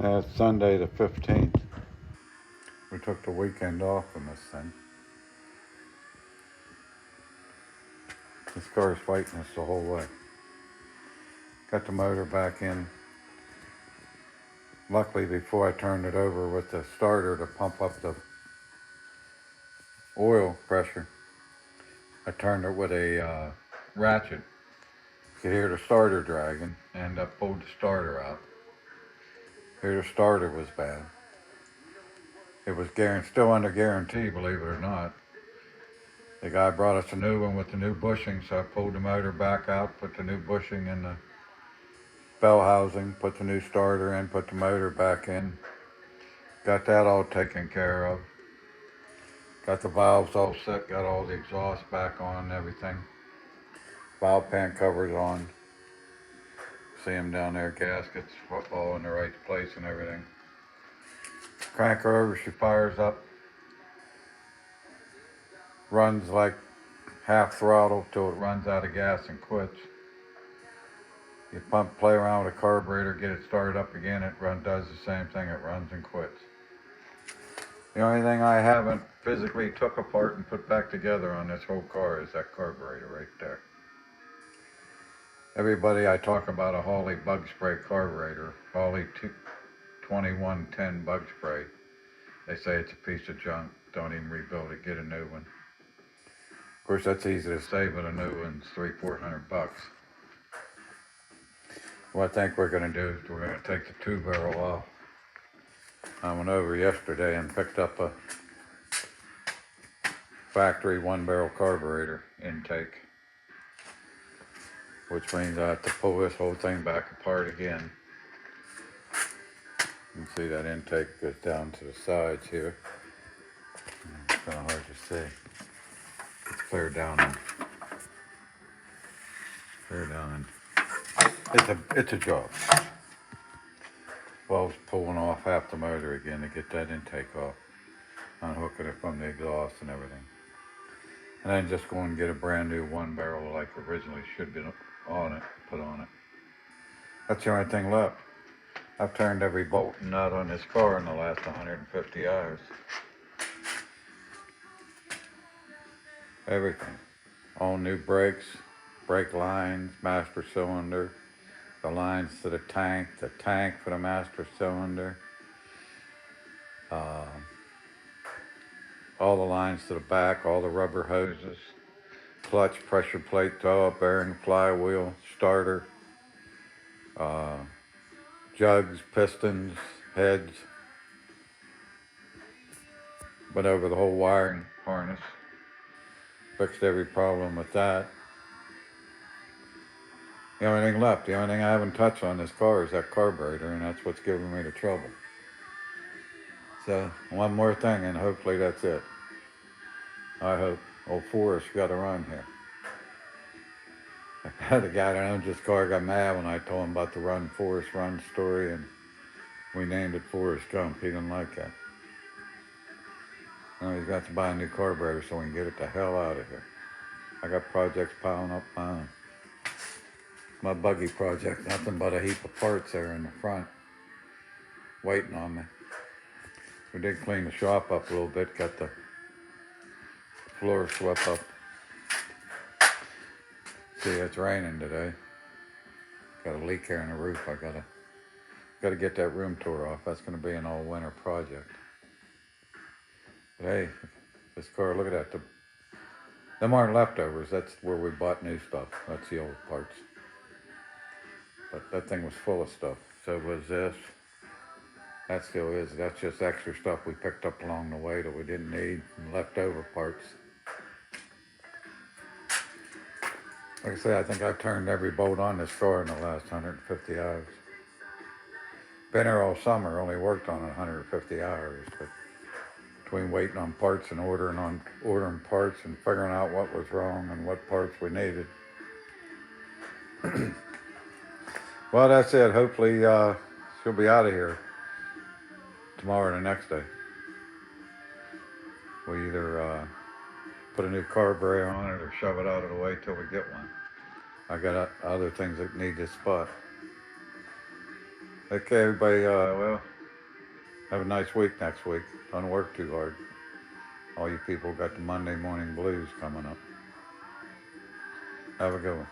It's Sunday the 15th. We took the weekend off on this thing. This car's fighting us the whole way. Got the motor back in. Luckily, before I turned it over with the starter to pump up the oil pressure, I turned it with a ratchet. You could hear the starter dragging, and I pulled the starter out. Here the starter was bad. It was still under guarantee, believe it or not. The guy brought us a new one with the new bushing, so I pulled the motor back out, put the new bushing in the bell housing, put the new starter in, put the motor back in. Got that all taken care of. Got the valves all set, got all the exhaust back on and everything. Valve pan covers on. See them down there, gaskets all in the right place and everything. Crank her over, she fires up. Runs like half throttle till it runs out of gas and quits. You play around with a carburetor, get it started up again, does the same thing, it runs and quits. The only thing I haven't physically took apart and put back together on this whole car is that carburetor right there. Everybody I talk about a Hawley bug spray carburetor, Hawley 2110 bug spray, they say it's a piece of junk, don't even rebuild it, get a new one. Of course, that's easy to say, but a new one's $300-400 bucks. What I think we're going to do is we're going to take the 2-barrel off. I went over yesterday and picked up a factory 1-barrel carburetor intake, which means I have to pull this whole thing back apart again. You can see that intake goes down to the sides here. It's kind of hard to see. It's clear down in. It's a job. Well, I was pulling off half the motor again to get that intake off, unhooking it from the exhaust and everything. And then just go and get a brand new 1-barrel like originally should be on it, put on it. That's the only thing left. I've turned every bolt and nut on this car in the last 150 hours. Everything. All new brakes, brake lines, master cylinder, the lines to the tank for the master cylinder, all the lines to the back, all the rubber hoses, clutch, pressure plate, toe, bearing, flywheel, starter, jugs, pistons, heads. Went over the whole wiring harness, fixed every problem with that. The only thing left, the only thing I haven't touched on this car is that carburetor, and that's what's giving me the trouble. So, one more thing, and hopefully that's it. I hope. Old Forrest got a run here. The guy that owns this car got mad when I told him about the Forrest Run story, and we named it Forrest Gump. He didn't like that. Now he's got to buy a new carburetor so we can get it the hell out of here. I got projects piling up behind. My buggy project, nothing but a heap of parts there in the front, waiting on me. We did clean the shop up a little bit, got the floor swept up. See, it's raining today. Got a leak here in the roof. I gotta get that room tore off. That's gonna be an all winter project. But hey, this car, look at that. Them aren't leftovers. That's where we bought new stuff. That's the old parts. But that thing was full of stuff. So was this. That still is. That's just extra stuff we picked up along the way that we didn't need, and leftover parts. Like I say, I think I've turned every bolt on this car in the last 150 hours. Been here all summer, only worked on it 150 hours, but between waiting on parts and ordering parts and figuring out what was wrong and what parts we needed. Well, that's it. Hopefully, she'll be out of here tomorrow or the next day. We either put a new carburetor on it or shove it out of the way till we get one. I got other things that need this spot. Okay, everybody, well, Have a nice week next week. Don't work too hard. All you people got the Monday morning blues coming up. Have a good one.